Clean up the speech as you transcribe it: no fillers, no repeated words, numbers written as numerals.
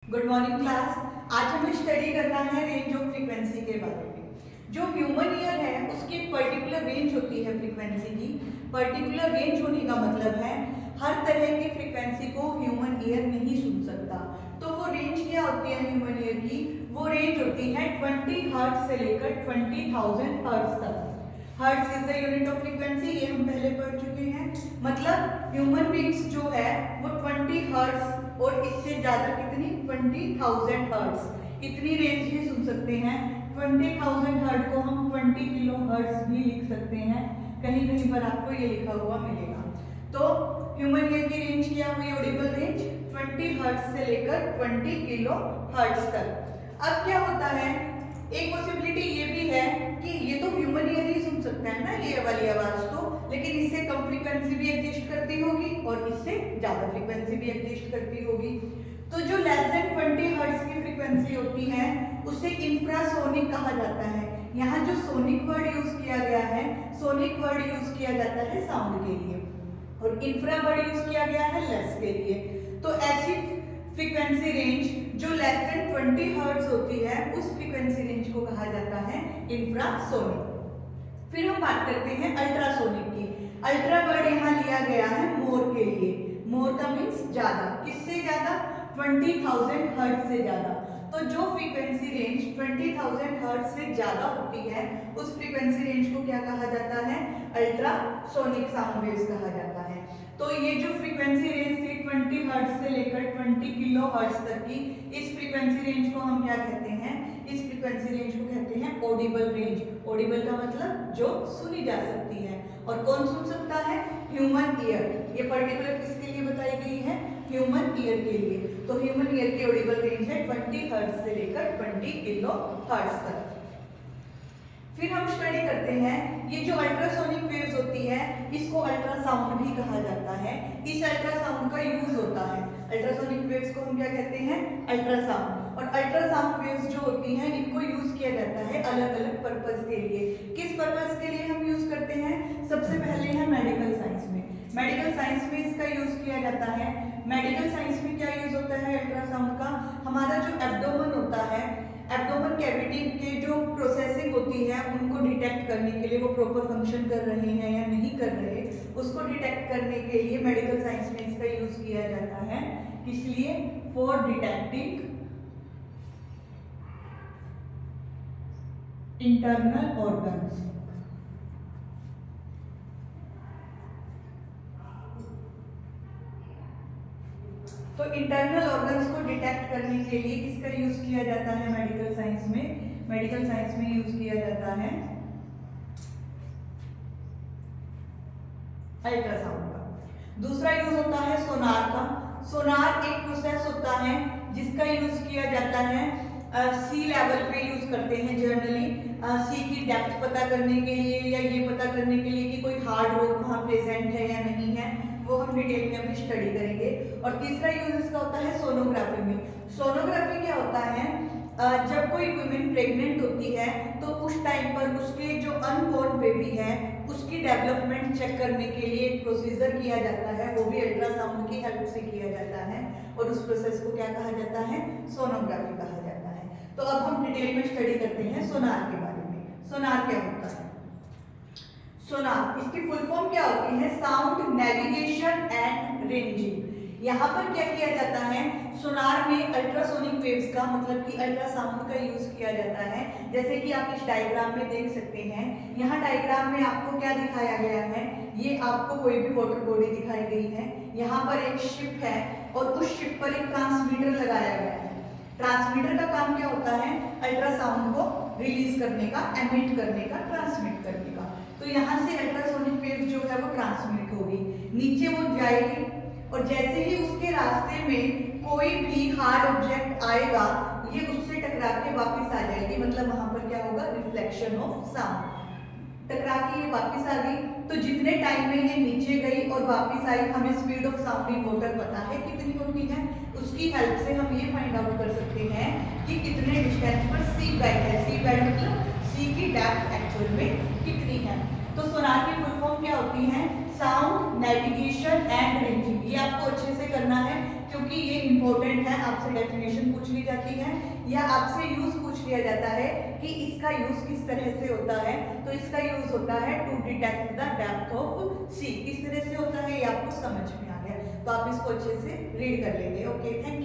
Good morning class. आज हमें study करना है रेंज ऑफ फ्रीक्वेंसी के बारे में। जो ह्यूमन ईयर है उसकी एक पर्टिकुलर रेंज होती है फ्रीक्वेंसी की। पर्टिकुलर रेंज होने का मतलब है हर तरह की फ्रीक्वेंसी को ह्यूमन ईयर नहीं सुन सकता। तो वो रेंज क्या होती है ह्यूमन ईयर की? वो रेंज होती है 20 हर्ट्ज से लेकर 20,000 हर्ट्ज तक। Hertz is the unit of frequency, ये हम पहले पढ़ चुके हैं। मतलब ह्यूमन बींग्स जो है वो 20 हर्ट्ज और इससे ज्यादा कितनी 20,000 हर्ट्ज इतनी रेंज ही सुन सकते हैं। 20,000 हर्ट्ज को हम 20 किलो हर्ट्ज भी लिख सकते हैं। कहीं कहीं पर आपको ये लिखा हुआ मिलेगा। तो ह्यूमन ईयर की रेंज क्या हुई? ऑडिबल रेंज 20 हर्ट्ज से लेकर 20 किलो हर्ट्ज तक। अब क्या होता है, एक पॉसिबिलिटी ये भी है कि ये तो ह्यूमन ईयर ही सुन सकता है ना ये वाली आवाज तो, लेकिन इससे कम फ्रीक्वेंसी भी एग्जिस्ट करती होगी और इससे ज्यादा फ्रीक्वेंसी भी एग्जिस्ट करती होगी। तो जो लेस देन 20 हर्ट्ज की फ्रीक्वेंसी होती है उसे इंफ्रासोनिक कहा जाता है। यहाँ जो सोनिक वर्ड यूज किया गया है, सोनिक वर्ड यूज किया जाता है साउंड के लिए और इंफ्रा वर्ड यूज किया गया है लेस के लिए। तो ऐसी फ्रीक्वेंसी रेंज जो लेस देन 20 हर्ट्ज होती है उस फ्रीक्वेंसी रेंज को कहा जाता है इंफ्रासोनिक। फिर हम बात करते हैं अल्ट्रासोनिक की। अल्ट्रा वर्ड यहाँ लिया गया है मोर के लिए। मोर का मीन्स ज्यादा। किससे ज्यादा? 20,000 हर्ट्ज से ज्यादा। तो जो फ्रीक्वेंसी रेंज 20,000 हर्ट्ज से ज्यादा होती है उस फ्रीक्वेंसी रेंज को क्या कहा जाता है? अल्ट्रासोनिक साउंड वेव्स कहा जाता है। तो ये जो फ्रीक्वेंसी रेंज थी 20 हर्ट्ज से लेकर 20 किलो हर्ट्ज तक की, इस फ्रीक्वेंसी रेंज को हम क्या कहते हैं? इस फ्रीक्वेंसी रेंज को कहते हैं ऑडिबल रेंज। ऑडिबल का मतलब जो सुनी जा सकती है। और कौन सुन सकता है? Human ear. ये पर्टिकुलर किसके लिए बताई गई है? ह्यूमन ईयर के लिए। तो ह्यूमन ईयर की ऑडिबल रेंज है 20 हर्ट्ज से लेकर 20 किलो हर्ट्ज तक। फिर हम स्टडी करते हैं ये जो अल्ट्रासोनिक वेव्स होती है इसको अल्ट्रासाउंड भी कहा जाता है। इस अल्ट्रासाउंड का यूज होता है। अल्ट्रासोनिक वेव्स को हम क्या कहते हैं? अल्ट्रासाउंड। और अल्ट्रासाउंड वेव्स जो होती हैं इनको यूज किया जाता है अलग अलग पर्पस के लिए। किस पर्पस के लिए हम यूज करते हैं? सबसे पहले है मेडिकल साइंस में। मेडिकल साइंस में इसका यूज किया जाता है। मेडिकल साइंस में क्या यूज होता है अल्ट्रासाउंड का? हमारा जो एब्डोमेन होता है, एब्डोमेन कैविटी के जो प्रोसेसिंग होती है उनको डिटेक्ट करने के लिए, वो प्रॉपर फंक्शन कर रहे हैं या नहीं कर रहे, उसको डिटेक्ट करने के लिए मेडिकल साइंस में इसका यूज किया जाता है। किस लिए? For detecting internal organs. तो इंटरनल ऑर्गन्स को डिटेक्ट करने के लिए किसका यूज किया जाता है मेडिकल साइंस में? मेडिकल साइंस में यूज किया जाता है अल्ट्रासाउंड का। दूसरा यूज होता है सोनार का। सोनार एक प्रोसेस होता है जिसका यूज किया जाता है सी लेवल पे यूज करते हैं जनरली, सी की डेप्थ पता करने के लिए या ये पता करने के लिए कि कोई हार्ड रॉक वहाँ प्रेजेंट है या नहीं है, वो हम डिटेल में अभी स्टडी करेंगे। और तीसरा यूज इसका होता है सोनोग्राफी में। सोनोग्राफी क्या होता है? जब कोई वुमेन प्रेग्नेंट होती है तो उस टाइम पर उसके जो अनबॉर्न बेबी है उसकी डेवलपमेंट चेक करने के लिए एक प्रोसीजर किया जाता है, वो भी अल्ट्रासाउंड की हेल्प से किया जाता है। और उस प्रोसेस को क्या कहा जाता है? सोनोग्राफी कहा जाता है। तो अब हम डिटेल में स्टडी करते हैं सोनार के बारे में। सोनार क्या होता है? सोनार इसकी फुल फॉर्म क्या होती है? Sound navigation and ranging. यहाँ पर क्या किया जाता है? सोनार में अल्ट्रासोनिक वेव्स का मतलब कि अल्ट्रासाउंड का यूज किया जाता है। जैसे कि आप इस डायग्राम में देख सकते हैं। यहाँ डायग्राम में आपको क्या दिखाया गया है? ये आपको कोई भी वाटर बॉडी दिखाई गई है। यहाँ पर एक शिप है और उस शिप पर एक ट्रांसमीटर लगाया गया है। ट्रांसमीटर का काम क्या होता है? अल्ट्रासाउंड को रिलीज करने का, एमिट करने का, ट्रांसमिट करने का। तो यहाँ से अल्ट्रासोनिक वेव जो है वो ट्रांसमिट होगी, नीचे वो जाएगी और जैसे ही उसके रास्ते में कोई भी हार्ड ऑब्जेक्ट आएगा ये उससे टकरा के वापस आ जाएगी। मतलब वहां पर क्या होगा? Reflection of sound. टकरा के ये वापस आ गई तो जितने टाइम में ये नीचे गई और वापस आई, हमें speed of sound in water पता है कितनी होती है। उसकी हेल्प से हम ये फाइंड आउट कर सकते हैं कि कितने डिस्टेंस पर सी बेड है। सी बेड मतलब सी की डेप्थ एक्चुअल में कितनी है। तो सोनार की फुल फॉर्म क्या होती है? Sound navigation and ranging. ये आपको अच्छे से करना है क्योंकि ये इम्पोर्टेंट है, आपसे डेफिनेशन पूछ ली जाती है या आपसे यूज पूछ लिया जाता है कि इसका यूज किस तरह से होता है। तो इसका यूज होता है to detect the depth of sea. किस तरह से होता है ये आपको समझ में आ गया, तो आप इसको अच्छे से रीड कर लेंगे। Okay, thank you.